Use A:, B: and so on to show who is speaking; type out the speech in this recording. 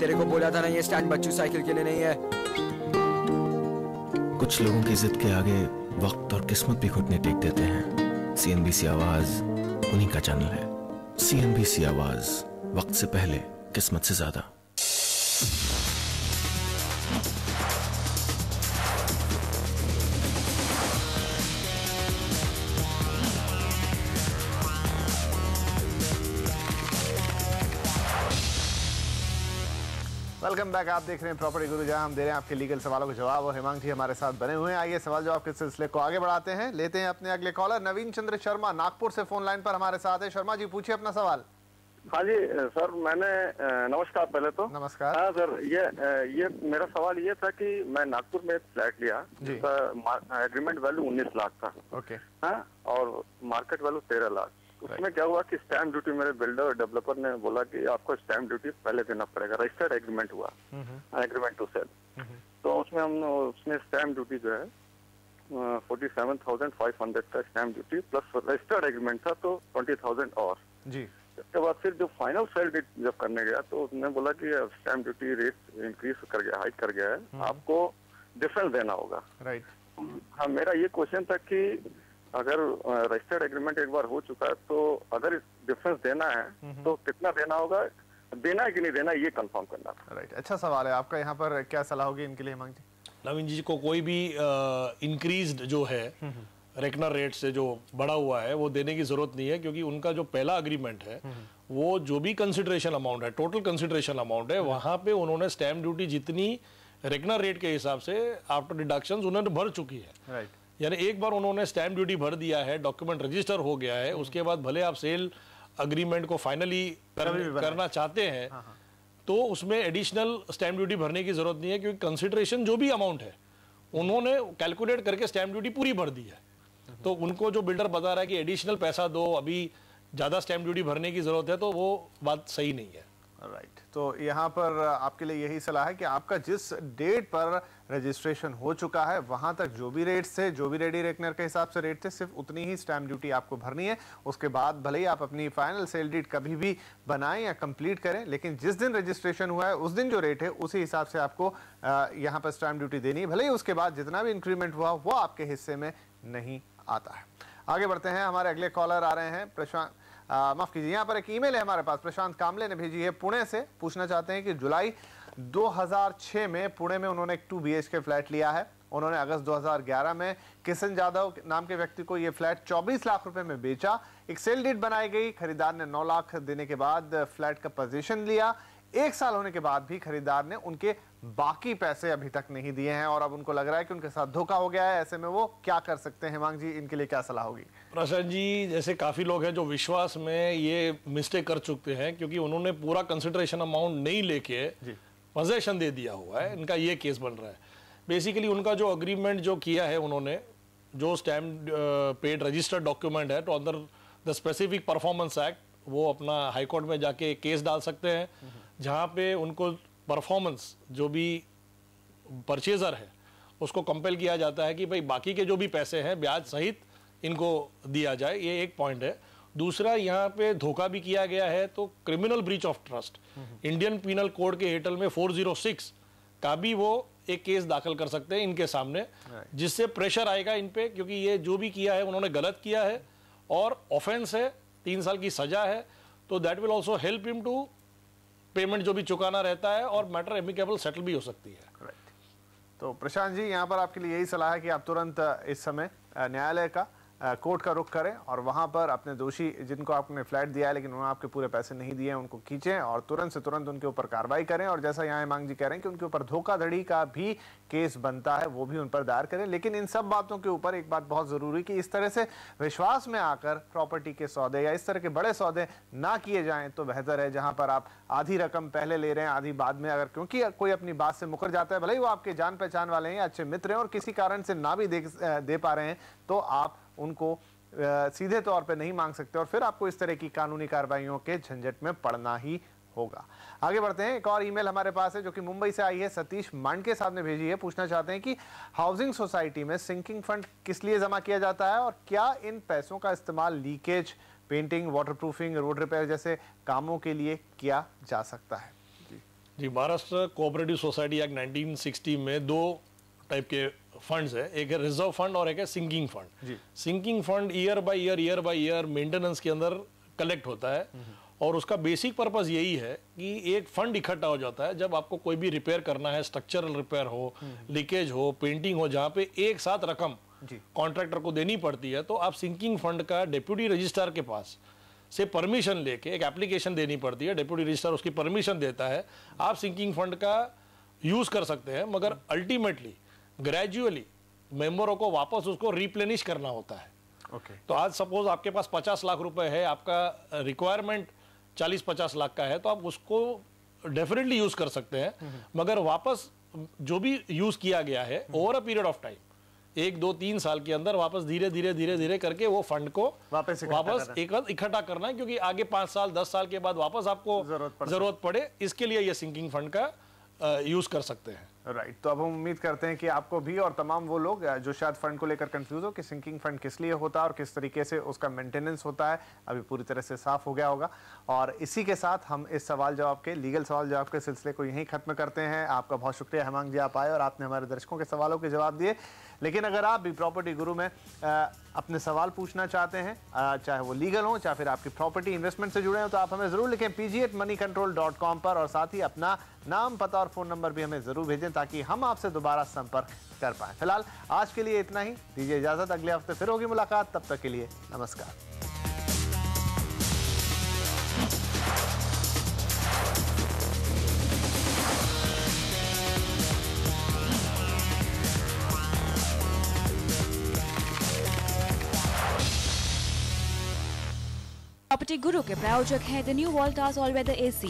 A: तेरे को बोला था ना ये स्टैंड बच्चू साइकिल के लिए नहीं है।
B: कुछ लोगों की जिद के आगे वक्त और किस्मत भी घुटने टेक देते हैं। CNBC आवाज उन्हीं का चैनल है। CNBC आवाज, वक्त से पहले, किस्मत से ज्यादा।
C: Welcome back. आप देख रहे हैं प्रॉपर्टी गुरु, जहां हम दे रहे हैं आपके लीगल सवालों के जवाब, और हेमांग जी हमारे साथ बने हुए हैं। आइए सवाल जवाब के सिलसिले को आगे बढ़ाते हैं। लेते हैं अपने अगले कॉलर नवीन चंद्र शर्मा, नागपुर से फोन लाइन पर हमारे साथ है। शर्मा जी पूछिए अपना सवाल।
D: हाँ जी सर, मैंने नमस्कार पहले तो।
C: नमस्कार।
D: हाँ सर, ये मेरा सवाल ये था कि मैं नागपुर में एक फ्लैट लिया जिसका एग्रीमेंट वैल्यू 19 लाख था।
C: ओके।
D: हाँ, और मार्केट वैल्यू 13 लाख। उसमें क्या हुआ कि स्टैम्प ड्यूटी, मेरे बिल्डर और डेवलपर ने बोला कि आपको स्टैम्प ड्यूटी पहले देना पड़ेगा। रजिस्टर्ड एग्रीमेंट हुआ, एग्रीमेंट टू सेल। तो उसमें स्टैम्प ड्यूटी जो है 47,500 का stamp duty plus registered agreement था तो 20,000 और जी। उसके बाद फिर जो फाइनल सेल डेट जब करने गया तो उसने बोला कि स्टैम्प ड्यूटी रेट इंक्रीज कर गया, हाइक कर गया है, आपको डिफरेंस देना होगा। राइट। हाँ, मेरा ये क्वेश्चन था कि अगर रजिस्टर्ड एग्रीमेंट एक बार हो चुका है तो अगर डिफरेंस देना है तो कितना देना होगा, देना है कि नहीं देना, ये कंफर्म करना था।
C: राइट, अच्छा सवाल है आपका। यहाँ पर क्या सलाह होगी इनके लिए हेमांग जी?
E: नवीन जी को कोई भी इंक्रीज्ड जो है रेकनर रेट से जो बढ़ा हुआ है वो देने की जरूरत नहीं है, क्योंकि उनका जो पहला अग्रीमेंट है वो जो भी कंसिडरेशन अमाउंट है, टोटल कंसिडरेशन अमाउंट है, वहां पे उन्होंने स्टैम्प ड्यूटी जितनी रेकनर रेट के हिसाब से आफ्टर डिडक्शंस उन्होंने भर चुकी है। राइट। यानी एक बार उन्होंने स्टैम्प ड्यूटी भर दिया है, डॉक्यूमेंट रजिस्टर हो गया है, उसके बाद भले आप सेल अग्रीमेंट को फाइनली करना चाहते हैं तो उसमें एडिशनल स्टैम्प ड्यूटी भरने की जरूरत नहीं है, क्योंकि कंसिडरेशन जो भी अमाउंट है उन्होंने कैलकुलेट करके स्टैम्प ड्यूटी पूरी भर दी है। तो उनको जो बिल्डर बता रहा है कि एडिशनल पैसा दो, अभी ज्यादा स्टैम्प ड्यूटी भरने की जरूरत है, तो वो बात सही नहीं है।
C: राइट। तो यहाँ पर आपके लिए यही सलाह है कि आपका जिस डेट पर रजिस्ट्रेशन हो चुका है वहां तक जो भी रेट्स थे, जो भी रेडी रेकनर के हिसाब से रेट थे, सिर्फ उतनी ही स्टैम्प ड्यूटी आपको भरनी है। उसके बाद भले ही आप अपनी फाइनल सेल डेट कभी भी बनाएं या कंप्लीट करें, लेकिन जिस दिन रजिस्ट्रेशन हुआ है उस दिन जो रेट है उसी हिसाब से आपको यहाँ पर स्टैम्प ड्यूटी देनी है। भले ही उसके बाद जितना भी इंक्रीमेंट हुआ वो आपके हिस्से में नहीं आता है। आगे बढ़ते हैं, हमारे अगले कॉलर आ रहे हैं प्रशांत, माफ कीजिए, यहाँ पर एक ईमेल है हमारे पास, प्रशांत कामले ने भेजी है पुणे से। पूछना चाहते हैं कि जुलाई 2006 में पुणे में उन्होंने एक 2 BHK फ्लैट लिया है। उन्होंने अगस्त 2011 में किशन जाधव नाम के व्यक्ति को यह फ्लैट 24 लाख रुपए में बेचा। एक सेल डीड बनाई गई, खरीदार ने 9 लाख देने के बाद फ्लैट का पोजीशन लिया। 1 साल होने के बाद भी खरीदार ने उनके बाकी पैसे अभी तक नहीं दिए हैं और अब उनको लग रहा है कि उनके साथ धोखा हो गया है। ऐसे में वो क्या कर सकते हैं? हेमांग जी, इनके लिए क्या सलाह होगी?
E: प्रशांत जी, जैसे काफी लोग हैं जो विश्वास में ये मिस्टेक कर चुके हैं, क्योंकि उन्होंने पूरा कंसिडरेशन अमाउंट नहीं लेके पोजेशन दे दिया हुआ है। इनका ये केस बन रहा है। बेसिकली उनका जो अग्रीमेंट जो किया है उन्होंने, जो स्टैम्प पेड रजिस्टर्ड डॉक्यूमेंट है, तो under the specific performance act वो अपना हाईकोर्ट में जाके केस डाल सकते हैं, जहाँ पे उनको परफॉर्मेंस जो भी परचेजर है उसको कंपेल किया जाता है कि भाई बाकी के जो भी पैसे हैं ब्याज सहित इनको दिया जाए। ये एक पॉइंट है। दूसरा, यहाँ पे धोखा भी किया गया है तो criminal breach of trust Indian penal code के हेठल में 406 का भी वो एक केस दाखिल कर सकते हैं इनके सामने, जिससे प्रेशर आएगा इन पे, क्योंकि ये जो भी किया है उन्होंने गलत किया है और ऑफेंस है, 3 साल की सजा है। तो that will also help him to payment जो भी चुकाना रहता है, और मैटर एमिकेबल सेटल भी हो सकती है।
C: तो प्रशांत जी, यहाँ पर आपके लिए यही सलाह है कि आप तुरंत इस समय न्यायालय का, कोर्ट का रुख करें और वहां पर अपने दोषी जिनको आपने फ्लैट दिया है लेकिन उन्होंने आपके पूरे पैसे नहीं दिए हैं उनको खींचें और तुरंत से तुरंत उनके ऊपर कार्रवाई करें। और जैसा यहाँ हेमांग जी कह रहे हैं कि उनके ऊपर धोखाधड़ी का भी केस बनता है, वो भी उन पर दायर करें। लेकिन इन सब बातों के ऊपर एक बात बहुत जरूरी कि इस तरह से विश्वास में आकर प्रॉपर्टी के सौदे या इस तरह के बड़े सौदे ना किए जाएं तो बेहतर है, जहां पर आप आधी रकम पहले ले रहे हैं, आधी बाद में। अगर क्योंकि कोई अपनी बात से मुकर जाता है, भले ही वो आपके जान पहचान वाले हैं, अच्छे मित्र हैं, और किसी कारण से ना भी दे पा रहे हैं, तो आप उनको सीधे तौर पे नहीं मांग सकते और फिर आपको इस तरह की कानूनी कार्रवाइयों के झंझट में पड़ना ही होगा। आगे बढ़ते हैं, एक और ईमेल हमारे पास है जो कि मुंबई से आई है। सतीश मांडके साहब ने भेजी है। पूछना चाहते हैं कि हाउसिंग सोसाइटी में सिंकिंग फंड किस लिए जमा किया जाता है और क्या इन पैसों का इस्तेमाल leakage, painting, waterproofing, road repair जैसे कामों के लिए किया जा सकता है?
E: जी, महाराष्ट्र कोऑपरेटिव सोसाइटी एक्ट 1960 में 2 टाइप के फंड्स है, एक है रिजर्व फंड और एक है sinking fund. Sinking fund year by year maintenance के अंदर कलेक्ट होता है और उसका बेसिक पर्पस यही है कि एक फंड इकट्ठा हो जाता है जब आपको कोई भी रिपेयर करना है, स्ट्रक्चरल रिपेयर हो, लीकेज हो, पेंटिंग हो, जहाँ पे एक साथ रकम कॉन्ट्रैक्टर को देनी पड़ती है, तो आप सिंकिंग फंड का डिप्यूटी रजिस्ट्रार के पास से परमिशन लेके एक एप्लीकेशन देनी पड़ती है, डिप्यूटी रजिस्ट्रार उसकी परमिशन देता है, आप सिंकिंग फंड का यूज कर सकते हैं, मगर अल्टीमेटली ग्रेजुअली मेंबरों को वापस उसको रिप्लेनिश करना होता है। तो आज सपोज आपके पास 50 लाख रुपए है, आपका रिक्वायरमेंट 40-50 लाख का है, तो आप उसको डेफिनेटली यूज कर सकते हैं, मगर वापस जो भी यूज किया गया है over a period of time 1, 2, 3 साल के अंदर वापस धीरे धीरे करके वो फंड को वापस इकट्ठा करना है, क्योंकि आगे 5 साल 10 साल के बाद वापस आपको जरूरत पड़े, इसके लिए ये सिंकिंग फंड का यूज कर सकते हैं।
C: राइट, तो अब हम उम्मीद करते हैं कि आपको भी और तमाम वो लोग जो शायद फंड को लेकर कंफ्यूज हो कि सिंकिंग फंड किस लिए होता है और किस तरीके से उसका मेंटेनेंस होता है, अभी पूरी तरह से साफ हो गया होगा। और इसी के साथ हम इस सवाल जवाब के लीगल सवाल जवाब के सिलसिले को यहीं खत्म करते हैं। आपका बहुत शुक्रिया हेमांग जी, आप आए और आपने हमारे दर्शकों के सवालों के जवाब दिए। लेकिन अगर आप भी प्रॉपर्टी गुरु में अपने सवाल पूछना चाहते हैं, चाहे वो लीगल हो चाहे फिर आपकी प्रॉपर्टी इन्वेस्टमेंट से जुड़े हो, तो आप हमें जरूर लिखें pg@moneycontrol.com पर, और साथ ही अपना नाम, पता और फोन नंबर भी हमें जरूर भेजें ताकि हम आपसे दोबारा संपर्क कर पाएं। फिलहाल आज के लिए इतना ही, दीजिए इजाजत, अगले हफ्ते फिर होगी मुलाकात, तब तक के लिए नमस्कार।
F: प्रॉपर्टी गुरु के प्रायोजक हैं the new Voltas all weather AC,